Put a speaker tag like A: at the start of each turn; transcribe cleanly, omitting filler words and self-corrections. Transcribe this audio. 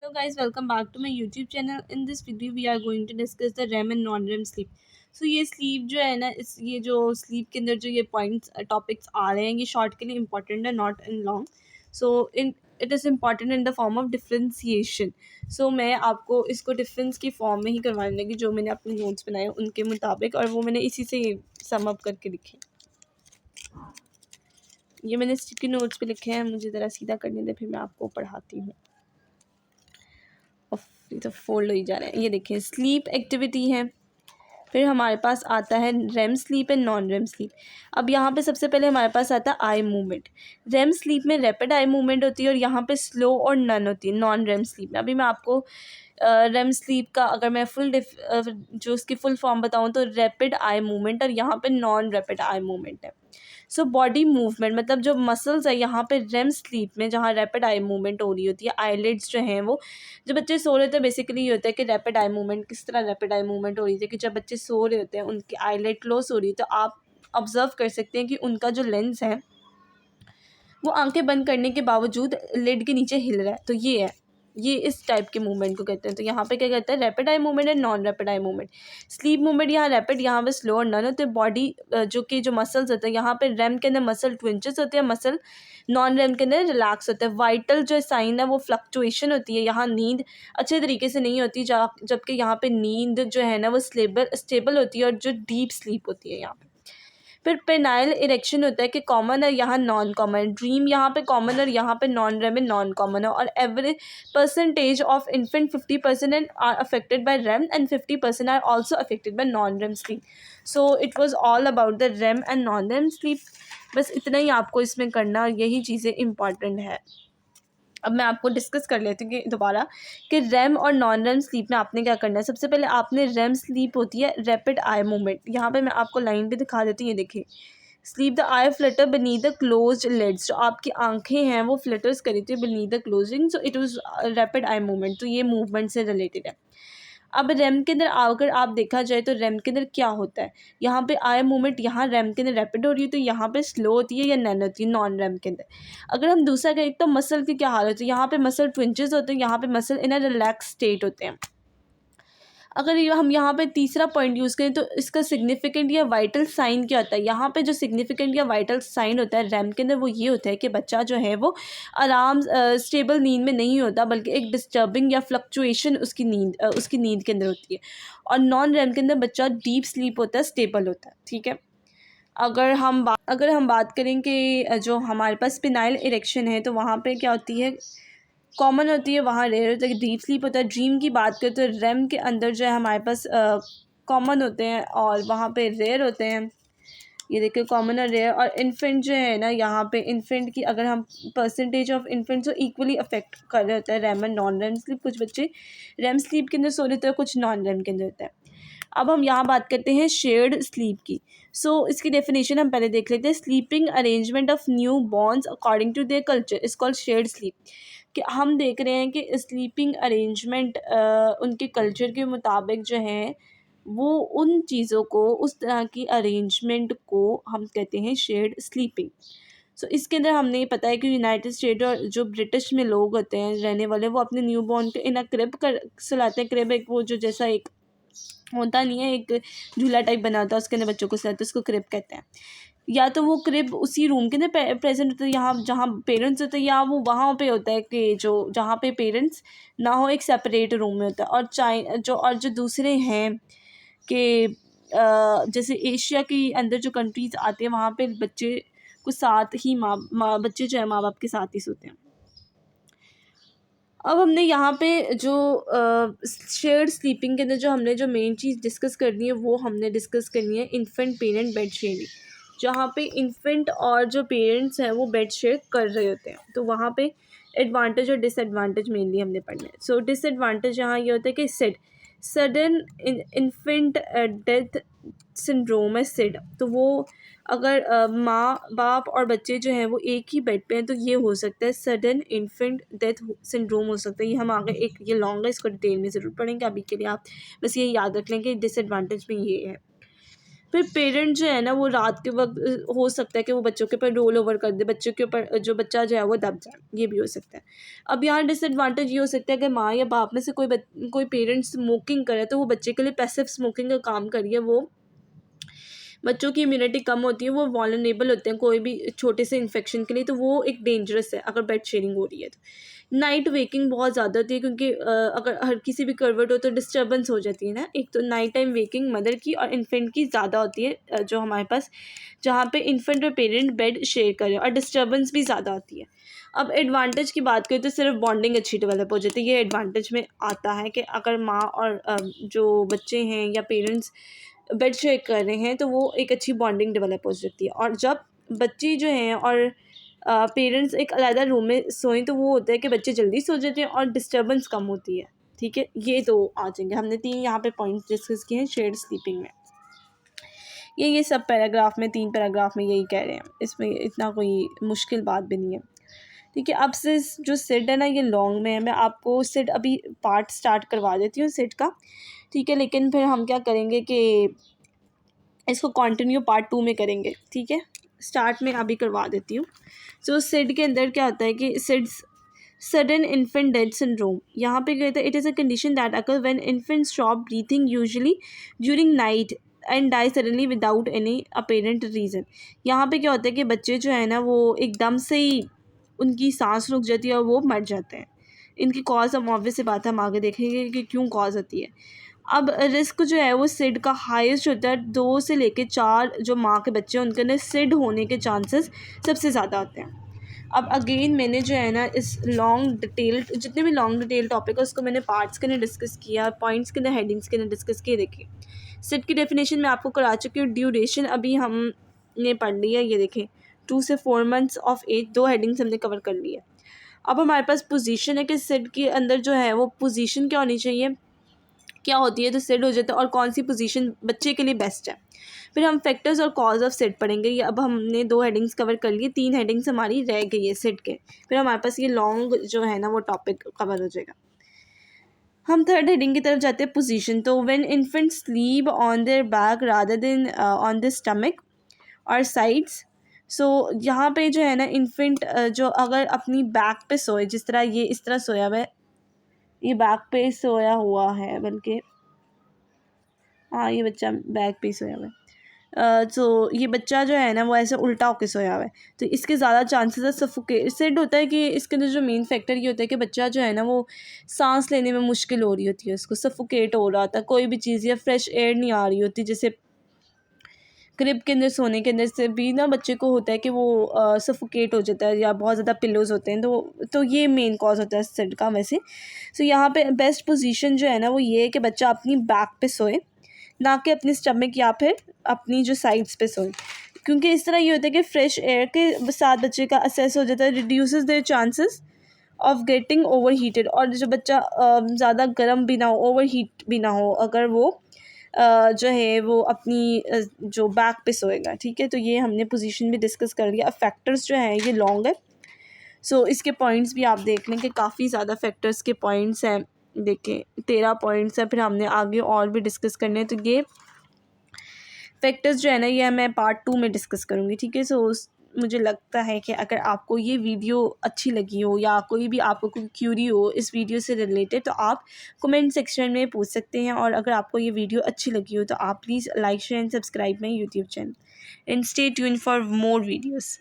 A: Hello guys, welcome back to my YouTube channel. In this video we are going to discuss the REM and non-REM sleep. So ये sleep जो है ना, इस ये जो sleep के अंदर जो ये points topics आ रहे हैं, ये short के लिए important है, not in long. So in it is important in the form of differentiation. So मैं आपको इसको difference की form में ही करवाने लगी, जो मैंने अपने notes बनाए उनके मुताबिक, और वो मैंने इसी से sum up करके लिखे. ये मैंने sticky notes पे लिखे हैं, मुझे ज़रा सीधा करने दे, फिर मैं आपको पढ़ाती हूँ. तो फोल्ड हो ही जा रहा है. ये देखिए, स्लीप एक्टिविटी है, फिर हमारे पास आता है REM sleep and non REM sleep. अब यहाँ पे सबसे पहले हमारे पास आता है आई मूवमेंट. रेम स्लीप में रैपिड आई मूवमेंट होती है और यहाँ पे स्लो और नन होती है नॉन रेम स्लीप में. अभी मैं आपको रेम स्लीप का अगर मैं जो उसकी फुल फॉर्म बताऊँ तो रैपिड आई मूवमेंट, और यहाँ पे नॉन रैपिड आई मूवमेंट है. सो बॉडी मूवमेंट मतलब जो मसल्स है यहाँ पे रेम स्लीप में, जहाँ रैपिड आई मूवमेंट हो रही होती है, आईलिड्स जो हैं वो, जब बच्चे सो रहे होते हैं बेसिकली ये होता है कि रैपिड आई मूवमेंट, किस तरह रैपिड आई मूवमेंट हो रही थी कि जब बच्चे सो रहे होते हैं उनकी आईलिड क्लोज हो रही है, तो आप ऑब्जर्व कर सकते हैं कि उनका जो लेंस है वो आंखें बंद करने के बावजूद लिड के नीचे हिल रहा है. तो ये इस टाइप के मूवमेंट को कहते हैं. तो यहाँ पे क्या कहते हैं, rapid eye movement and non rapid eye movement. Sleep movement यहाँ रैपिड, यहाँ पे स्लो और नन होते हैं. बॉडी जो मसल्स होते हैं, यहाँ पे रेम के अंदर मसल ट्विंचेस होते हैं, मसल नॉन रेम के अंदर रिलैक्स होता है. वाइटल जो साइन है वो फ्लक्चुएशन होती है. यहाँ नींद अच्छे तरीके से नहीं होती, जबकि यहाँ पे नींद जो है ना वो स्टेबल होती है, और जो डीप स्लीप होती है यहाँ पे. फिर पेनाइल इरेक्शन होता है कि कॉमन है, यहाँ नॉन कॉमन. ड्रीम यहाँ पे कॉमन और यहाँ पे नॉन रेम नॉन कॉमन है. और average percentage of infant 50% are affected by REM and 50% are also affected by non REM sleep. So it was all about the REM and non REM sleep. बस इतना ही आपको इसमें करना, और यही चीज़ें इंपॉर्टेंट है. अब मैं आपको डिस्कस कर लेती हूँ कि दोबारा कि रैम और नॉन रैम स्लीप में आपने क्या करना है. सबसे पहले आपने रैम स्लीप होती है रैपिड आई मूवमेंट. यहाँ पे मैं आपको लाइन पे दिखा देती हूँ, ये देखिए, sleep the eye flutter beneath the closed lids. जो आपकी आंखें हैं वो फ्लटर्स करी थी beneath the closing, so it was rapid eye movement. तो ये मूवमेंट से रिलेटेड है. अब रेम के अंदर अगर आप देखा जाए तो रेम के अंदर क्या होता है, यहाँ पे आई मूवमेंट यहाँ रेम के अंदर रैपिड हो रही है, तो यहाँ पे स्लो होती है या नन होती है नॉन रेम के अंदर. अगर हम दूसरा करें तो मसल की क्या हाल होती है, यहाँ पे मसल ट्विंचेस होते हैं, यहाँ पे मसल इन अ रिलैक्स स्टेट होते हैं. अगर हम यहाँ पे तीसरा पॉइंट यूज़ करें तो इसका सिग्निफिकेंट या वाइटल साइन क्या होता है. यहाँ पे जो सिग्निफिकेंट या वाइटल साइन होता है रैम के अंदर वो ये होता है कि बच्चा जो है वो आराम स्टेबल नींद में नहीं होता, बल्कि एक डिस्टर्बिंग या फ्लक्चुएशन उसकी नींद के अंदर होती है. और नॉन रैम के अंदर बच्चा डीप स्लीप होता है, स्टेबल होता है. ठीक है. अगर हम बात करें कि जो हमारे पास स्पिनाइल इरेक्शन है, तो वहाँ पे क्या होती है, कॉमन होती है, वहाँ रेयर होता है कि डीप स्लीप होता है. ड्रीम की बात करें तो रेम के अंदर जो है हमारे पास कॉमन होते हैं और वहाँ पे रेयर होते हैं. ये देखिए, कॉमन और रेयर. और इन्फेंट जो है ना, यहाँ पे इन्फेंट की अगर हम परसेंटेज ऑफ इन्फेंट जो इक्वली अफेक्ट कर रहे होते हैं REM and non REM sleep. कुछ बच्चे रेम स्लीप के अंदर सो रहे होते हैं, कुछ नॉन रेम के अंदर होता है. अब हम यहाँ बात करते हैं शेयर्ड स्लीप की. सो इसकी डेफिनेशन हम पहले देख लेते हैं. Sleeping arrangement of new borns according to their culture is called shared sleep. कि हम देख रहे हैं कि स्लीपिंग अरेंजमेंट उनके कल्चर के मुताबिक जो है वो उन चीज़ों को, उस तरह की अरेंजमेंट को हम कहते हैं शेयर्ड स्लीपिंग. सो इसके अंदर हमने ये पता है कि यूनाइटेड स्टेट और जो ब्रिटिश में लोग होते हैं रहने वाले, वो अपने न्यू बॉर्न को इन अ क्रिब कर सुलाते हैं. क्रिब एक वो जो जैसा एक होता नहीं है, एक झूला टाइप बना होता है, उसके अंदर बच्चों को सुलाते हैं, उसको क्रिब कहते हैं. या तो वो क्रिब उसी रूम के अंदर प्रेजेंट होता है यहाँ जहाँ पेरेंट्स होते हैं, या वो वहाँ पे होता है कि जो जहाँ पे पेरेंट्स ना हो, एक सेपरेट रूम में होता है. और जो दूसरे हैं कि जैसे एशिया के अंदर जो कंट्रीज़ आते हैं वहाँ पे बच्चे को साथ ही बच्चे जो है माँ बाप के साथ ही सोते हैं. अब हमने यहाँ पे जो शेयर्ड स्लीपिंग के अंदर जो मेन चीज़ डिस्कस करनी है वो हमने डिस्कस करनी है इन्फेंट पेरेंट बेड शेयरिंग. जहाँ पे इन्फेंट और जो पेरेंट्स हैं वो बेड शेयर कर रहे होते हैं, तो वहाँ पे एडवांटेज और डिसएडवांटेज मेनली हमने पढ़ना है. सो डिसएडवांटेज यहाँ ये होता है कि सडन इन्फेंट डेथ सिंड्रोम है सिड. तो वो अगर माँ बाप और बच्चे जो हैं वो एक ही बेड पे हैं, तो ये हो सकता है सडन इन्फेंट डेथ सिंड्रोम हो सकता है. ये हम आगे ये लॉन्ग है, इसको डिटेल में ज़रूर पढ़ेंगे. अभी के लिए आप बस ये याद रख लें कि डिसएडवांटेज में ये है. फिर पेरेंट जो है ना वो रात के वक्त हो सकता है कि वो बच्चों के ऊपर रोल ओवर कर दे, बच्चों के ऊपर जो बच्चा जो है वो दब जाए, ये भी हो सकता है। अब यहाँ डिसएडवांटेज ये हो सकता है कि माँ या बाप में से कोई पेरेंट स्मोकिंग करे तो वो बच्चे के लिए पैसिव स्मोकिंग का काम करिए, वो बच्चों की इम्यूनिटी कम होती है, वो वॉलनेबल होते हैं कोई भी छोटे से इन्फेक्शन के लिए, तो वो एक डेंजरस है अगर बेड शेयरिंग हो रही है तो। नाइट वेकिंग बहुत ज़्यादा होती है क्योंकि अगर हर किसी भी करवट हो तो डिस्टर्बेंस हो जाती है ना, एक तो नाइट टाइम वेकिंग मदर की और इन्फेंट की ज़्यादा होती है, जो हमारे पास जहाँ पे इन्फेंट और पेरेंट बेड शेयर करें, और डिस्टर्बेंस भी ज़्यादा होती है। अब एडवांटेज की बात करें तो सिर्फ बॉन्डिंग अच्छी डेवलप हो जाती है, ये एडवांटेज में आता है कि अगर माँ और जो बच्चे हैं या पेरेंट्स बेड शेयर कर रहे हैं तो वो एक अच्छी बॉन्डिंग डेवलप हो सकती है। और जब बच्चे जो हैं और पेरेंट्स एक अलग रूम में सोएं तो वो होता है कि बच्चे जल्दी सो जाते हैं और डिस्टर्बेंस कम होती है। ठीक है, ये तो आ जाएंगे, हमने 3 यहाँ पे पॉइंट्स डिस्कस किए हैं शेयर्ड स्लीपिंग में। ये सब पैराग्राफ में 3 पैराग्राफ में यही कह रहे हैं, इसमें इतना कोई मुश्किल बात भी नहीं है। ठीक है, अब से जो सेट है ना ये लॉन्ग में है, मैं आपको सेट अभी पार्ट स्टार्ट करवा देती हूँ सेट का। ठीक है, लेकिन फिर हम क्या करेंगे कि इसको कंटिन्यू पार्ट 2 में करेंगे। ठीक है, स्टार्ट में अभी करवा देती हूँ। सो सिड के अंदर क्या होता है कि SIDS sudden infant death syndrome, यहाँ पे क्या होता है, it is a condition that occur when infant stop breathing usually during night and die suddenly without any apparent reason. यहाँ पे क्या होता है कि बच्चे जो है ना वो एकदम से ही उनकी सांस रुक जाती है और वो मर जाते हैं। इनकी कॉज हम ऑब्वियस सी बात है, हम आगे देखेंगे कि क्यों कॉज होती है। अब रिस्क जो है वो सिड का हाईएस्ट होता है, 2 से लेके 4 जो माँ के बच्चे हैं उनके अंदर सिड होने के चांसेस सबसे ज़्यादा होते हैं। अब अगेन मैंने जो है ना इस लॉन्ग डिटेल्ड जितने भी लॉन्ग डिटेल टॉपिक है उसको मैंने पार्ट्स के अंदर डिस्कस किया, पॉइंट्स के अंदर हेडिंग्स के अंदर डिस्कस किए। देखिए सिड की डेफिनेशन मैं आपको करा चुकी हूँ, ड्यूरेशन अभी हमने पढ़ ली है, ये देखें 2 से 4 मंथ्स ऑफ एज, 2 हेडिंग्स हमने कवर कर ली है। अब हमारे पास पोजीशन है कि सिड के अंदर जो है वो पोजीशन क्या होनी चाहिए, क्या होती है तो सिड हो जाता है, और कौन सी पोजीशन बच्चे के लिए बेस्ट है। फिर हम फैक्टर्स और कॉज ऑफ सिड पढ़ेंगे। ये अब हमने 2 हेडिंग्स कवर कर लिए, 3 हेडिंग्स हमारी रह गई है सिड के, फिर हमारे पास ये लॉन्ग जो है ना वो टॉपिक कवर हो जाएगा। हम थर्ड हेडिंग की तरफ जाते हैं, पोजीशन। तो when infant sleep on their back rather than on the stomach और साइड्स। सो यहाँ पे जो है ना इन्फेंट जो अगर अपनी बैक पे सोए, जिस तरह ये इस तरह सोया हुआ है, ये बैक पे सोया हुआ है, बल्कि हाँ ये बच्चा बैक पे सोया हुआ है। तो ये बच्चा जो है ना वो ऐसे उल्टा होकर सोया हुआ है, तो इसके ज़्यादा चांसेस है सफोकेट। सेट होता है कि इसके अंदर जो मेन फैक्टर ये होता है कि बच्चा जो है ना वो सांस लेने में मुश्किल हो रही होती है, उसको सफोकेट हो रहा होता है, कोई भी चीज़ या फ्रेश एयर नहीं आ रही होती। जैसे क्रिब के अंदर सोने के अंदर से भी ना बच्चे को होता है कि वो सफोकेट हो जाता है या बहुत ज़्यादा पिलोज होते हैं, तो ये मेन कॉज होता है सेट का वैसे। सो यहाँ पे बेस्ट पोजीशन जो है ना वो ये है कि बच्चा अपनी बैक पे सोए, ना कि अपनी स्टमक या फिर अपनी जो साइड्स पे सोए, क्योंकि इस तरह ये होता है कि फ्रेश एयर के साथ बच्चे का असेस हो जाता है, reduces their chances of getting over heated. और जो बच्चा ज़्यादा गर्म भी ना हो, ओवर हीट भी ना हो, अगर वो जो है वो अपनी जो बैक पे सोएगा। ठीक है, तो ये हमने पोजीशन भी डिस्कस कर लिया। अब फैक्टर्स जो है ये लॉन्ग है, सो इसके पॉइंट्स भी आप देख लें कि काफ़ी ज़्यादा फैक्टर्स के पॉइंट्स हैं। देखें 13 पॉइंट्स हैं, फिर हमने आगे और भी डिस्कस करने हैं, तो ये फैक्टर्स जो है ना ये मैं पार्ट 2 में डिस्कस करूँगी। ठीक है, सो मुझे लगता है कि अगर आपको ये वीडियो अच्छी लगी हो या कोई भी आपको कोई क्यूरी हो इस वीडियो से रिलेटेड, तो आप कमेंट सेक्शन में पूछ सकते हैं। और अगर आपको ये वीडियो अच्छी लगी हो तो आप please like share and subscribe my YouTube channel and stay tuned for more videos.